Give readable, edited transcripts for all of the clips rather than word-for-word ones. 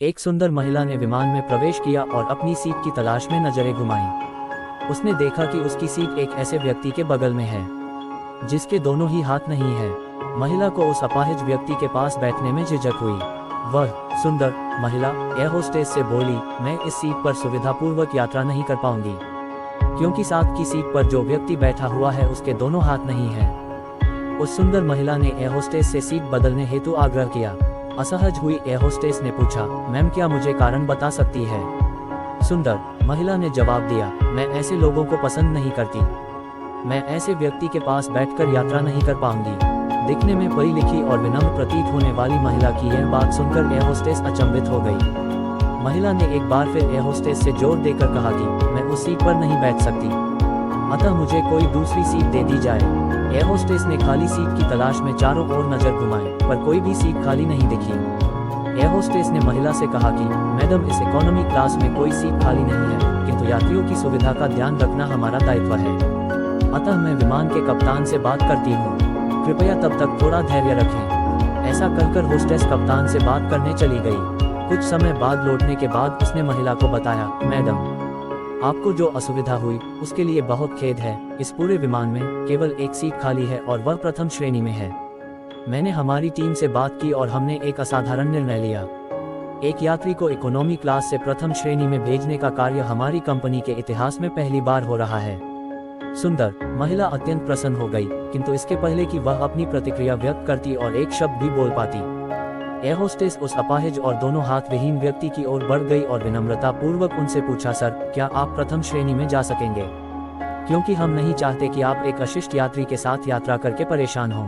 एक सुंदर महिला ने विमान में प्रवेश किया और अपनी सीट की तलाश में नजरें घुमाईं। उसने देखा कि उसकी सीट एक ऐसे व्यक्ति के बगल में है जिसके दोनों ही हाथ नहीं है। महिला को उस अपाहिज व्यक्ति के पास बैठने में झिझक हुई। वह सुंदर महिला एयर होस्टेस से बोली, मैं इस सीट पर सुविधापूर्वक यात्रा नहीं कर पाऊंगी क्योंकि साथ की सीट पर जो व्यक्ति बैठा हुआ है उसके दोनों हाथ नहीं हैं। उस सुंदर महिला ने एयर होस्टेस से सीट बदलने हेतु आग्रह किया। असहज हुई एयर होस्टेस ने पूछा, मैम क्या मुझे कारण बता सकती है? सुंदर महिला ने जवाब दिया, मैं ऐसे लोगों को पसंद नहीं करती। मैं ऐसे व्यक्ति के पास बैठकर यात्रा नहीं कर पाऊंगी। दिखने में पढ़ी लिखी और विनम्र प्रतीत होने वाली महिला की यह बात सुनकर एयर होस्टेस अचंभित हो गई। महिला ने एक बार फिर एयर होस्टेस से जोर देकर कहा कि मैं उस सीट पर नहीं बैठ सकती, अतः मुझे कोई दूसरी सीट दे दी जाए। एयर होस्टेस ने खाली सीट की तलाश में चारों ओर नजर घुमाई, पर कोई भी सीट खाली नहीं दिखी। एयर होस्टेस ने महिला से कहा कि मैडम, इस इकोनॉमी क्लास में कोई सीट खाली नहीं है, किंतु यात्रियों की सुविधा का ध्यान रखना हमारा दायित्व है, अतः मैं विमान के कप्तान से बात करती हूँ, कृपया तब तक थोड़ा धैर्य रखें। ऐसा कहकर होस्टेस कप्तान से बात करने चली गई। कुछ समय बाद लौटने के बाद उसने महिला को बताया, मैडम, आपको जो असुविधा हुई उसके लिए बहुत खेद है। इस पूरे विमान में केवल एक सीट खाली है और वह प्रथम श्रेणी में है। मैंने हमारी टीम से बात की और हमने एक असाधारण निर्णय लिया। एक यात्री को इकोनॉमी क्लास से प्रथम श्रेणी में भेजने का कार्य हमारी कंपनी के इतिहास में पहली बार हो रहा है। सुंदर महिला अत्यंत प्रसन्न हो गई, किंतु इसके पहले कि वह अपनी प्रतिक्रिया व्यक्त करती और एक शब्द भी बोल पाती, एयर होस्टेस उस अपाहिज और दोनों हाथ विहीन व्यक्ति की ओर बढ़ गई और विनम्रता पूर्वक उनसे पूछा, सर क्या आप प्रथम श्रेणी में जा सकेंगे? क्योंकि हम नहीं चाहते कि आप एक अशिष्ट यात्री के साथ यात्रा करके परेशान हों।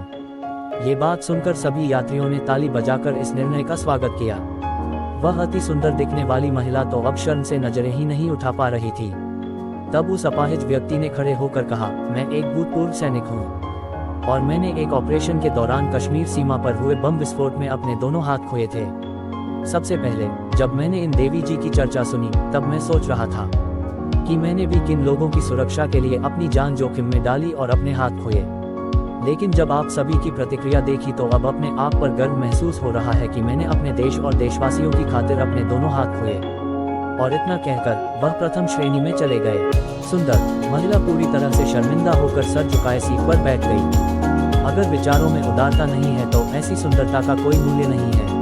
ये बात सुनकर सभी यात्रियों ने ताली बजाकर इस निर्णय का स्वागत किया। वह अति सुंदर दिखने वाली महिला तो अब शर्म से नजरें ही नहीं उठा पा रही थी। तब उस अपाहिज व्यक्ति ने खड़े होकर कहा, मैं एक भूतपूर्व सैनिक हूँ और मैंने एक ऑपरेशन के दौरान कश्मीर सीमा पर हुए बम विस्फोट में अपने दोनों हाथ खोए थे। सबसे पहले जब मैंने इन देवी जी की चर्चा सुनी तब मैं सोच रहा था कि मैंने भी किन लोगों की सुरक्षा के लिए अपनी जान जोखिम में डाली और अपने हाथ खोए। लेकिन जब आप सभी की प्रतिक्रिया देखी तो अब अपने आप पर गर्व महसूस हो रहा है कि मैंने अपने देश और देशवासियों की खातिर अपने दोनों हाथ खोए। और इतना कहकर वह प्रथम श्रेणी में चले गए। सुंदर महिला पूरी तरह से शर्मिंदा होकर सर झुकाए सीट पर बैठ गई। अगर विचारों में उदारता नहीं है तो ऐसी सुंदरता का कोई मूल्य नहीं है।